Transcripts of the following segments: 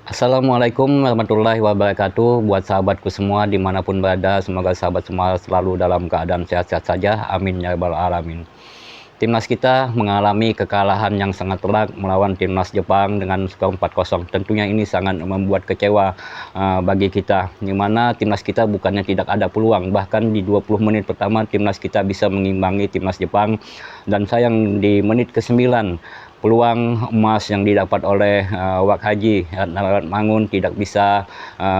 Assalamualaikum warahmatullahi wabarakatuh. Buat sahabatku semua dimanapun berada, semoga sahabat semua selalu dalam keadaan sehat-sehat saja. Amin ya rabbal alamin. Timnas kita mengalami kekalahan yang sangat telak melawan timnas Jepang dengan skor 4-0. Tentunya ini sangat membuat kecewa bagi kita. Di mana timnas kita bukannya tidak ada peluang, bahkan di 20 menit pertama timnas kita bisa mengimbangi timnas Jepang, dan sayang di menit ke-9 peluang emas yang didapat oleh Wak Haji Ratmangun tidak bisa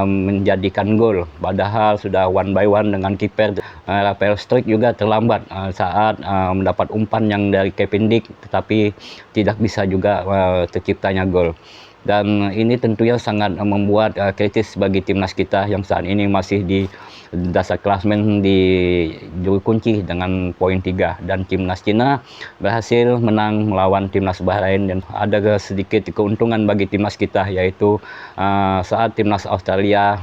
menjadikan gol. Padahal sudah one by one dengan kiper Rafael Struijk juga terlambat saat mendapat umpan yang dari Kevin Dick, tetapi tidak bisa juga terciptanya gol. Dan ini tentunya sangat membuat kritis bagi timnas kita yang saat ini masih di dasar klasemen di juru kunci dengan poin 3, dan timnas Cina berhasil menang melawan timnas Bahrain, dan ada sedikit keuntungan bagi timnas kita, yaitu saat timnas Australia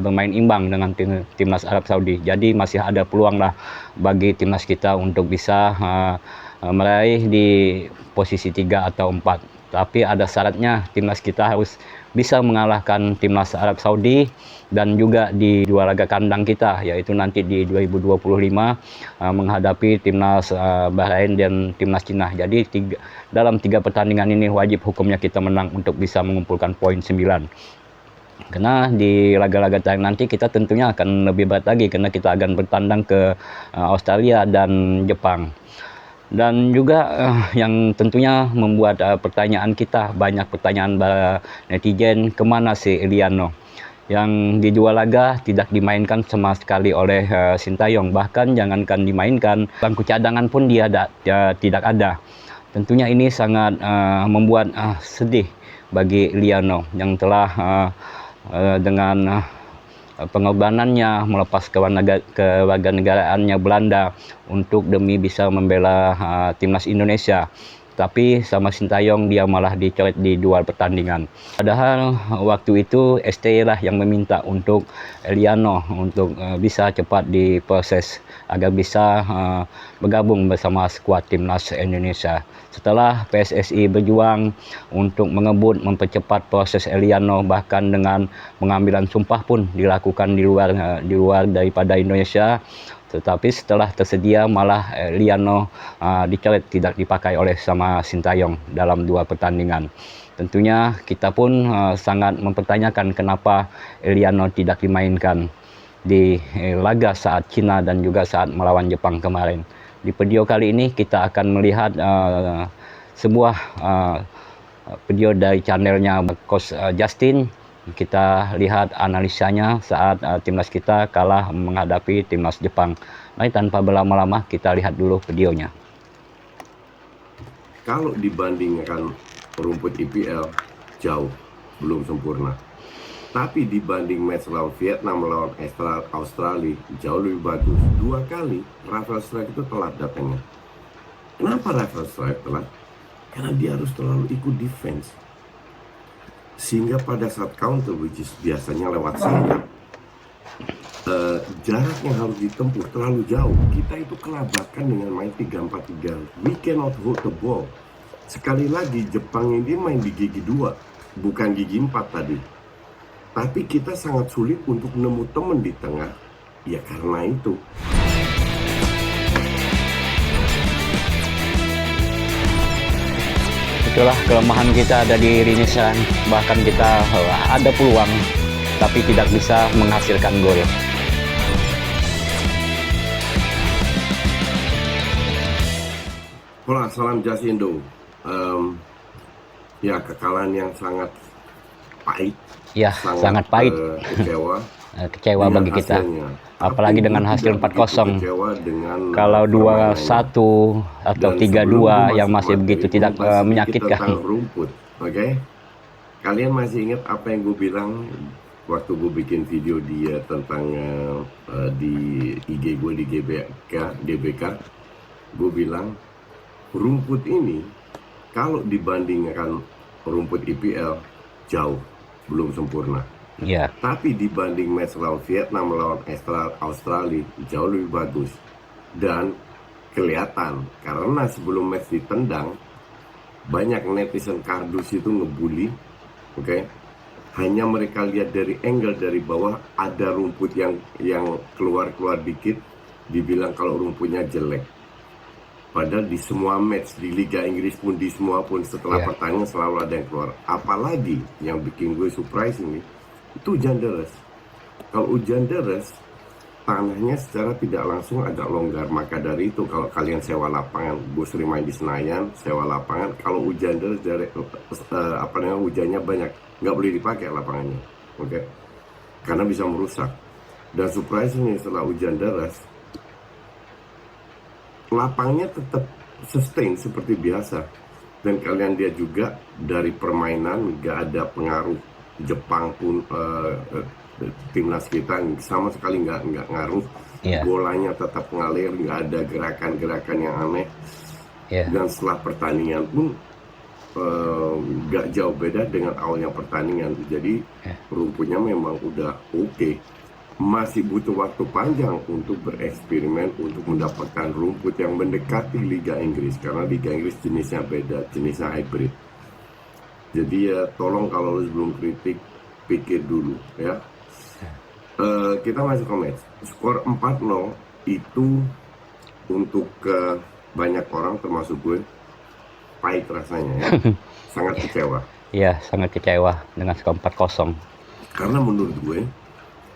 bermain imbang dengan timnas Arab Saudi. Jadi masih ada peluang lah bagi timnas kita untuk bisa meraih di posisi 3 atau 4. Tapi ada syaratnya, timnas kita harus bisa mengalahkan timnas Arab Saudi dan juga di dua laga kandang kita, yaitu nanti di 2025 menghadapi timnas Bahrain dan timnas Cina. Jadi dalam 3 pertandingan ini wajib hukumnya kita menang untuk bisa mengumpulkan poin 9. Karena di laga-laga terakhir nanti kita tentunya akan lebih berat lagi, karena kita akan bertandang ke Australia dan Jepang. Dan juga yang tentunya membuat pertanyaan kita, banyak pertanyaan netizen, kemana si Eliano yang di 2 laga tidak dimainkan sama sekali oleh Sintayong. Bahkan jangankan dimainkan, bangku cadangan pun dia tidak ada. Tentunya ini sangat membuat sedih bagi Eliano yang telah dengan pengorbanannya melepas kewarganegaraannya Belanda untuk demi bisa membela timnas Indonesia. Tapi sama Sintayong dia malah dicoret di 2 pertandingan. Padahal waktu itu STY lah yang meminta untuk Eliano untuk bisa cepat diproses agar bisa bergabung bersama skuad timnas Indonesia. Setelah PSSI berjuang untuk mengebut mempercepat proses Eliano, bahkan dengan pengambilan sumpah pun dilakukan di luar daripada Indonesia, tetapi setelah tersedia malah Eliano dicoret, tidak dipakai oleh sama Sintayong dalam 2 pertandingan. Tentunya kita pun sangat mempertanyakan kenapa Eliano tidak dimainkan di laga saat Cina dan juga saat melawan Jepang kemarin. Di video kali ini kita akan melihat sebuah video dari channelnya Coach Justin. Kita lihat analisanya saat timnas kita kalah menghadapi timnas Jepang. Mari tanpa berlama-lama kita lihat dulu videonya. Kalau dibandingkan rumput IPL, jauh belum sempurna. Tapi dibanding match lawan Vietnam melawan Australia, jauh lebih bagus. 2 kali Rafael Struijk itu telat datangnya. Kenapa Rafael Struijk telat? Karena dia harus terlalu ikut defense. Sehingga pada saat counter, which is biasanya lewat sayap, jarak yang harus ditempuh terlalu jauh. Kita itu kelabakan dengan main 3-4-3. We cannot hold the ball. Sekali lagi, Jepang ini main di gigi 2, bukan gigi 4 tadi. Tapi kita sangat sulit untuk nemu teman di tengah. Ya karena itu. Itulah kelemahan kita ada di lini serang. Bahkan kita ada peluang, tapi tidak bisa menghasilkan gol. Hola, salam Jasindo. Ya, kekalahan yang sangat pahit. Ya, sangat pahit. Kecewa bagi kita. Apalagi dengan hasil 4-0. Kalau 2-1 atau 3-2 yang masih begitu tidak menyakitkan. Rumput, oke? Kalian masih ingat apa yang gue bilang waktu gue bikin video dia tentang di IG gue di GBK? Gue bilang rumput ini kalau dibandingkan rumput IPL jauh belum sempurna. Yeah. Tapi dibanding match lawan Vietnam melawan Australia jauh lebih bagus. Dan kelihatan karena sebelum match ditendang banyak netizen kardus itu ngebully, oke? hanya mereka lihat dari angle dari bawah ada rumput yang keluar dikit, dibilang kalau rumputnya jelek. Padahal di semua match di Liga Inggris pun di semua pun setelah pertandingan selalu ada yang keluar. Apalagi yang bikin gue surprise ini itu hujan deras. Kalau hujan deras tanahnya secara tidak langsung agak longgar. Maka dari itu kalau kalian sewa lapangan, gue sering main di Senayan, sewa lapangan, kalau hujan deras dari hujannya banyak, nggak boleh dipakai lapangannya, oke? Karena bisa merusak. Dan surprisingnya setelah hujan deras, lapangnya tetap sustain seperti biasa. Dan kalian lihat juga dari permainan nggak ada pengaruh Jepang pun timnas kita sama sekali nggak ngaruh. Bolanya tetap ngalir, nggak ada gerakan-gerakan yang aneh. Dan setelah pertandingan pun nggak jauh beda dengan awalnya pertandingan. Jadi rumputnya memang udah oke. Masih butuh waktu panjang untuk bereksperimen untuk mendapatkan rumput yang mendekati Liga Inggris, karena Liga Inggris jenisnya beda, jenisnya hybrid. Jadi ya tolong kalau sebelum kritik pikir dulu ya. Kita masuk ke match. Skor 4-0 itu untuk banyak orang termasuk gue pahit rasanya ya. Sangat kecewa. Iya, sangat kecewa dengan skor 4-0. Karena menurut gue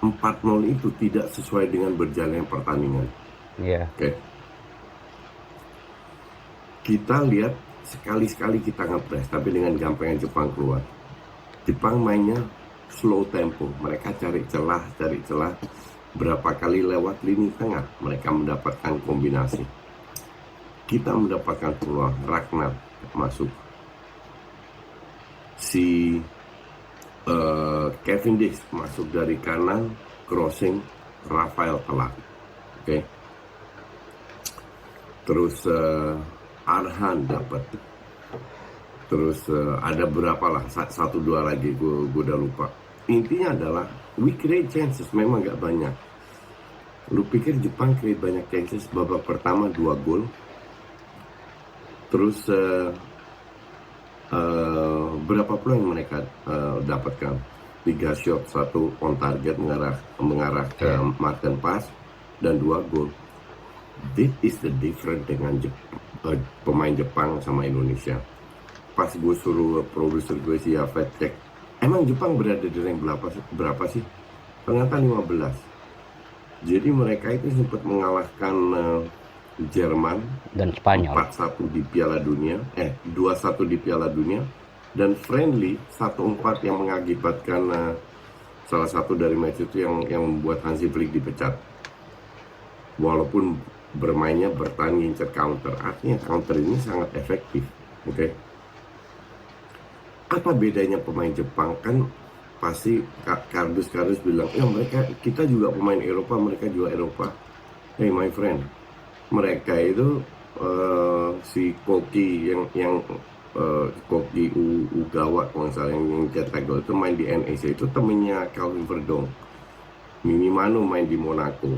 4-0 itu tidak sesuai dengan berjalannya pertandingan. Iya. Oke. Kita lihat sekali-sekali kita nge-press, tapi dengan gampangnya Jepang keluar. Jepang mainnya slow tempo, mereka cari celah, berapa kali lewat lini tengah, mereka mendapatkan kombinasi. Kita mendapatkan peluang, Ragnar masuk. Si Kevin Dix masuk dari kanan, crossing, Rafael telak. Oke. Terus Arhan dapat. Terus ada berapa lah, 1-2 lagi gue udah lupa. Intinya adalah we create chances, memang gak banyak. Lu pikir Jepang create banyak chances? Babak pertama 2 gol. Terus berapa peluang yang mereka dapatkan? 3 shot, 1 on target mengarah ke Martin Pass, dan 2 gol. This is the difference dengan pemain Jepang sama Indonesia. Pas gue suruh produser gue si Yafet cek, emang Jepang berada di rank berapa sih? Ternyata 15. Jadi mereka itu sempat mengalahkan Jerman dan Spanyol 4-1 di Piala Dunia, 2-1 di Piala Dunia, dan friendly 1-4 yang mengakibatkan salah satu dari match itu yang membuat Hansi Flick dipecat. Walaupun bermainnya bertahan ngincer counter, artinya counter ini sangat efektif, oke? Apa bedanya pemain Jepang? Kan pasti kardus bilang, ya kita juga pemain Eropa, mereka juga Eropa. Hey my friend, mereka itu si Koki yang Koki Ugawa kalau misalnya yang cetak gol itu main di NEC, itu temennya Calvin Verdong. Mimi Manu main di Monaco.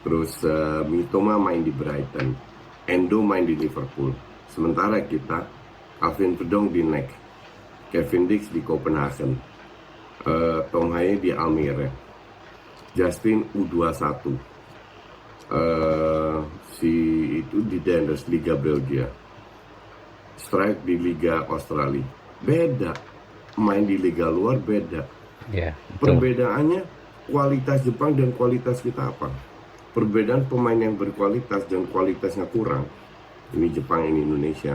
Terus Mitoma main di Brighton. Endo main di Liverpool. Sementara kita Calvin Verdong di NEC, Kevin Dix di Copenhagen, Tom Haye di Almere, Justin U21, si itu di Denders Liga Belgia, Strike di Liga Australia. Beda, main di liga luar beda. Perbedaannya kualitas Jepang dan kualitas kita apa? Perbedaan pemain yang berkualitas dan kualitasnya kurang. Ini Jepang, ini Indonesia.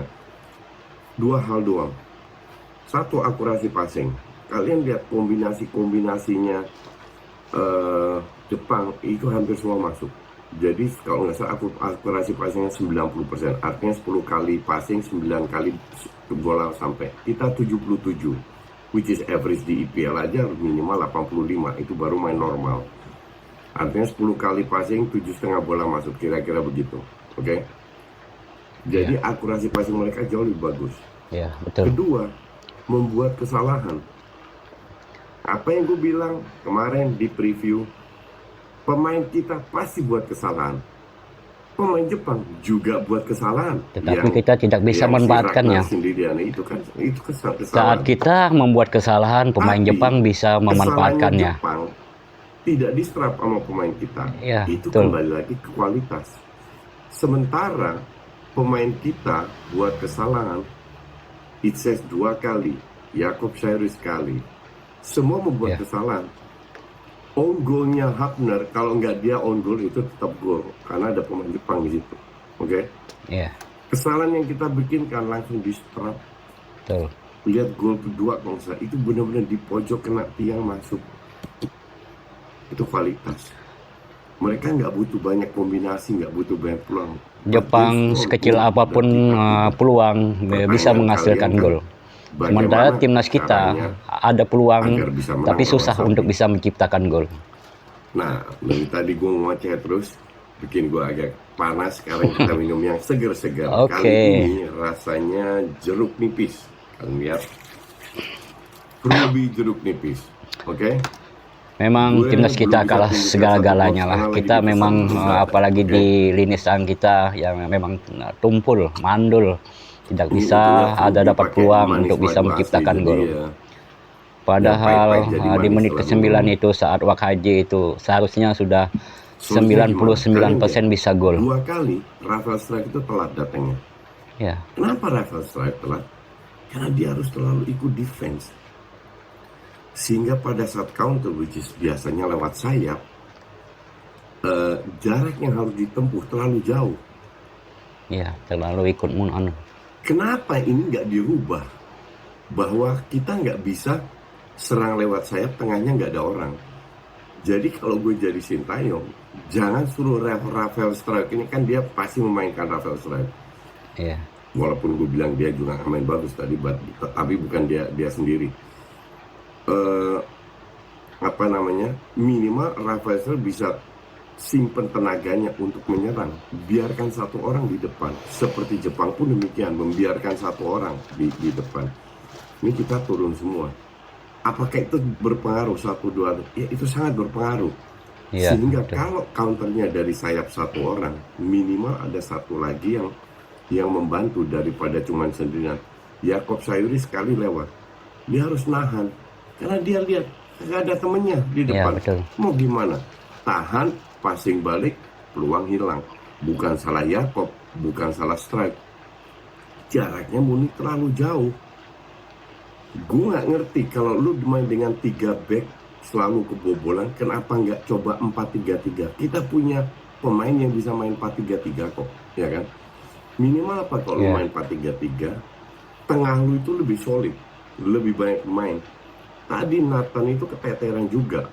2 hal doang. 1, akurasi passing. Kalian lihat kombinasinya Jepang itu hampir semua masuk. Jadi kalau nggak salah akurasi passingnya 90%. Artinya 10 kali passing 9 kali bola sampai. Kita 77, which is average di IPL aja minimal 85. Itu baru main normal. Artinya 10 kali passing 7,5 bola masuk, kira-kira begitu. Oke? Jadi akurasi passing mereka jauh lebih bagus. Iya, betul. Kedua, membuat kesalahan. Apa yang gue bilang kemarin di preview, pemain kita pasti buat kesalahan. pemain Jepang juga buat kesalahan Tetapi yang kita tidak bisa si memanfaatkannya. Ragnar sendirian itu Saat kesalahan. kita membuat kesalahan, pemain Tapi Jepang bisa kesalahannya memanfaatkannya. Jepang tidak diserap sama pemain kita. Ya, Itu betul. kembali lagi ke kualitas. Sementara pemain kita buat kesalahan, Itses 2 kali, Jakob Sherry sekali, semua membuat Ya. kesalahan. Own goalnya Hafner, kalau nggak dia own goal itu tetap gol karena ada pemain Jepang di situ. Oke? Ya, Kesalahan yang kita bikinkan langsung di strap. betul. Lihat gol kedua kalau nggak salah, itu benar-benar di pojok kena tiang masuk. Itu kualitas. Mereka nggak butuh banyak kombinasi, nggak butuh banyak peluang. Jepang sekecil apapun peluang bisa menghasilkan gol. Sementara timnas kita ada peluang tapi susah untuk bisa menciptakan gol. Nah, dari tadi gue ngoceh terus, bikin gue agak panas. Sekarang kita minum yang segar-segar. Oke. Kali ini rasanya jeruk nipis. Kalian lihat, Ruby jeruk nipis. Oke? Memang timnas kita kalah segala-galanya lah. Kita memang apalagi di lini serang kita yang memang tumpul, mandul. Tidak bisa ada dapat peluang untuk bisa menciptakan gol. Padahal di menit ke-9 itu saat Wakaji itu seharusnya sudah 99% bisa gol. 2 kali Rafael Strike itu telat datangnya. Ya. Kenapa Rafael Strike telat? Karena dia harus terlalu ikut defense. Sehingga pada saat counter, which is biasanya lewat sayap, jarak yang harus ditempuh terlalu jauh. Ya, terlalu ikut anu. Kenapa ini nggak dirubah? Bahwa kita nggak bisa serang lewat sayap, tengahnya nggak ada orang. Jadi kalau gue jadi Sintayong, jangan suruh Rafael Strike. Ini kan dia pasti memainkan Rafael Strike. Iya. Walaupun gue bilang dia juga main bagus tadi, tapi bukan dia sendiri. Minimal Rafael Strike bisa simpen tenaganya untuk menyerang. Biarkan satu orang di depan. Seperti Jepang pun demikian, membiarkan satu orang di depan. Ini kita turun semua. Apakah itu berpengaruh 1-2? Ya, itu sangat berpengaruh. Ya, sehingga betul. kalau counternya dari sayap satu orang, minimal ada satu lagi yang membantu daripada cuman sendirian. Jakob Sayuri sekali lewat, dia harus nahan karena dia lihat nggak ada temennya di depan. Ya, betul. Mau gimana? Tahan, passing balik, peluang hilang. Bukan salah Jakob, bukan salah Strike. Jaraknya murni terlalu jauh. Gue nggak ngerti kalau lu main dengan 3 back selalu kebobolan, kenapa nggak coba 4-3-3? Kita punya pemain yang bisa main 4-3-3 kok, ya kan? Minimal apa kalau lu main 4-3-3? Tengah lu itu lebih solid, lebih banyak pemain. Tadi Nathan itu keteteran juga.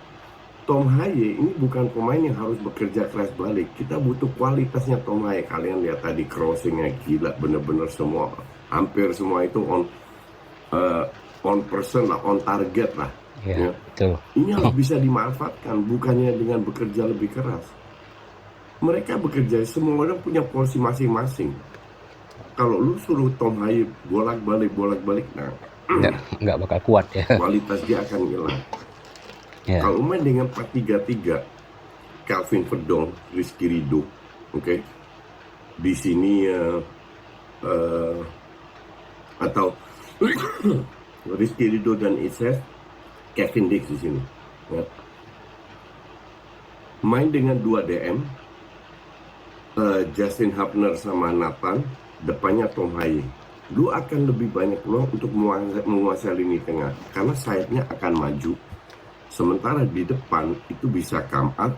Tom Haye ini bukan pemain yang harus bekerja keras balik. Kita butuh kualitasnya Tom Haye. Kalian lihat tadi crossingnya gila, bener-bener semua, hampir semua itu on person lah, on target lah. Ya, betul. Ini harus bisa dimanfaatkan, bukannya dengan bekerja lebih keras. Mereka bekerja, semua orang punya porsi masing-masing. Kalau lu suruh Tom Haye bolak-balik, nah nggak bakal kuat ya. kualitas dia akan hilang. Ya. Kalau main dengan 4-3-3, Calvin Verdong, Rizky Ridho, oke? Di sini atau Rizky Ridho dan Itses, Kevin Dix di sini. Ya. Main dengan 2 DM, Justin Hafner sama Nathan, depannya Tom Haye. Lu akan lebih banyak peluang untuk menguasai lini tengah karena sayapnya akan maju. Sementara di depan itu bisa come up,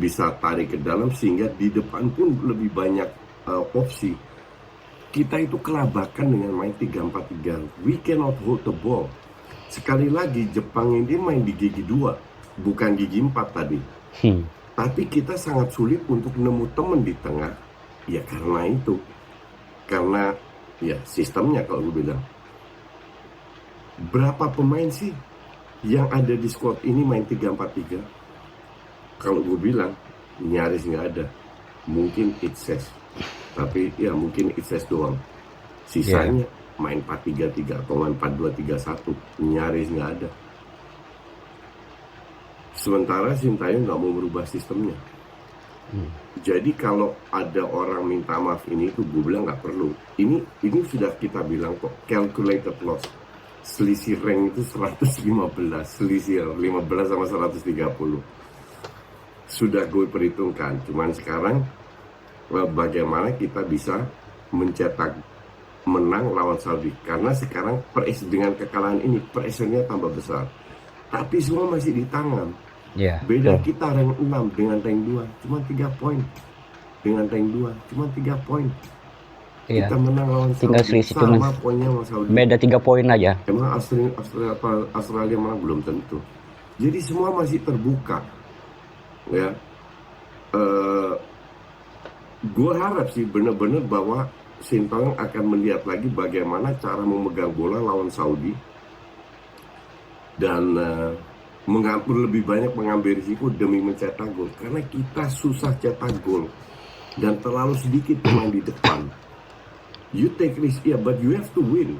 bisa tarik ke dalam sehingga di depan pun lebih banyak opsi. Kita itu kelabakan dengan main 3-4-3. We cannot hold the ball. Sekali lagi Jepang ini main di gigi 2, bukan gigi 4 tadi. Tapi kita sangat sulit untuk nemu temen di tengah. Ya karena itu. Karena ya sistemnya kalau gue bilang. Berapa pemain sih yang ada di squad ini main 3-4-3? Kalau gue bilang nyaris nggak ada. Mungkin Itses, tapi ya mungkin Itses doang. Sisanya main 4-3-3 atau main 4-2-3-1, nyaris nggak ada. Sementara Sintayong nggak mau merubah sistemnya. Jadi kalau ada orang minta maaf ini tuh gue bilang nggak perlu. Ini sudah kita bilang kok calculated loss. Selisih rank itu 115, selisih 15 sama 130. Sudah gue perhitungkan. Cuman sekarang bagaimana kita bisa mencetak menang lawan Saudi, karena sekarang dengan kekalahan ini pressure-nya tambah besar. Tapi semua masih di tangan. Beda kita rank 6 dengan rank 2 cuma 3 poin. Dengan rank 2 cuma 3 poin. Kita menang lawan tinggal Saudi selisih sama poinnya sama Saudi. Beda 3 poin aja. Emang Australia menang belum tentu. Jadi semua masih terbuka. Ya. Gue harap sih benar-benar bahwa Sintayong akan melihat lagi bagaimana cara memegang bola lawan Saudi dan lebih banyak mengambil risiko demi mencetak gol, karena kita susah cetak gol dan terlalu sedikit pemain di depan. You take risk, but you have to win.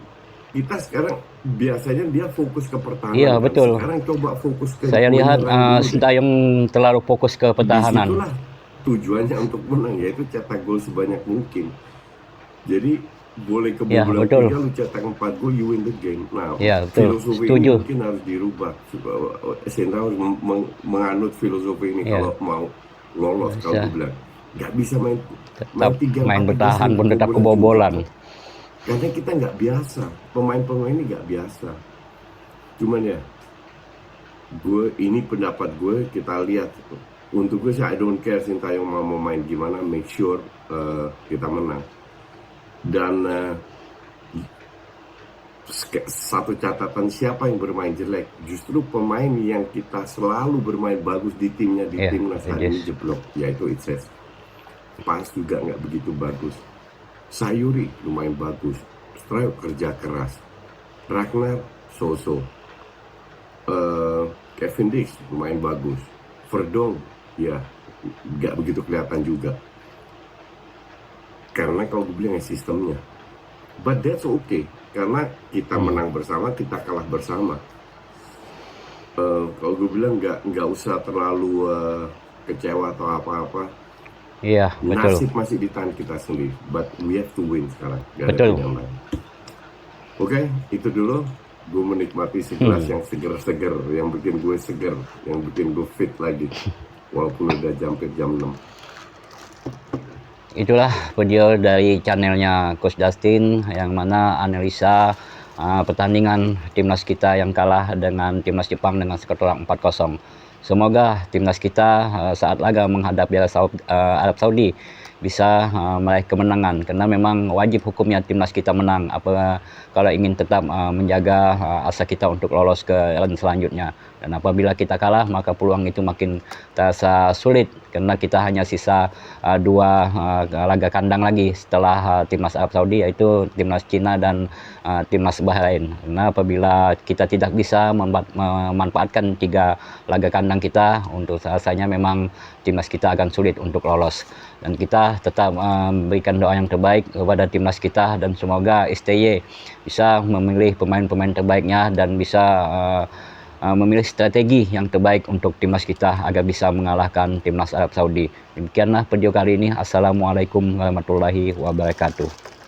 Kita sekarang biasanya dia fokus ke pertahanan. Iya, betul. Sekarang coba fokus ke. Saya lihat Sintayong terlalu fokus ke pertahanan. Disitulah tujuannya untuk menang, yaitu cetak gol sebanyak mungkin. Jadi boleh kebobolan 3, lu cetak 4 gol, you win the game. Nah, filosofi ini mungkin harus dirubah. Sintayong menganut filosofi ini kalau mau lolos. Kalau gue bilang nggak bisa main 3-4 bertahan pun tetap kebobolan. Karena kita nggak biasa, pemain-pemain ini nggak biasa. Cuman ya, ini pendapat gue, kita lihat. Untuk gue sih, I don't care Sintayong mau main gimana, make sure kita menang. Dan satu catatan, siapa yang bermain jelek? Justru pemain yang kita selalu bermain bagus di timnya, di timnas hari ini jeblok, yaitu Itses. Pas juga nggak begitu bagus. Sayuri lumayan bagus, Strauss kerja keras, Ragnar so-so, Kevin Dix lumayan bagus, Verdong ya nggak begitu kelihatan juga. Karena kalau gue bilang sistemnya, but that's okay, karena kita menang bersama, kita kalah bersama. Kalau gue bilang nggak usah terlalu kecewa atau apa-apa. Iya, betul. Nasib masih di tangan kita sendiri, but we have to win sekarang. Betul. Oke, itu dulu. Gue menikmati segelas yang seger-seger, yang bikin gue seger, yang bikin gue fit lagi, walaupun udah jam 6. Itulah video dari channelnya Coach Dustin, yang mana analisa pertandingan timnas kita yang kalah dengan timnas Jepang dengan skor telak 4-0. Semoga timnas kita saat laga menghadapi Arab Saudi bisa meraih kemenangan, karena memang wajib hukumnya timnas kita menang kalau ingin tetap menjaga asa kita untuk lolos ke round selanjutnya. Dan apabila kita kalah, maka peluang itu makin terasa sulit, karena kita hanya sisa 2 laga kandang lagi setelah timnas Arab Saudi, yaitu timnas Cina dan timnas Bahrain. Karena apabila kita tidak bisa memanfaatkan 3 laga kandang kita, untuk rasanya memang timnas kita akan sulit untuk lolos. Dan kita tetap memberikan doa yang terbaik kepada timnas kita, dan semoga STY bisa memilih pemain-pemain terbaiknya dan bisa memilih strategi yang terbaik untuk timnas kita agar bisa mengalahkan timnas Arab Saudi. Demikianlah video kali ini. Assalamualaikum warahmatullahi wabarakatuh.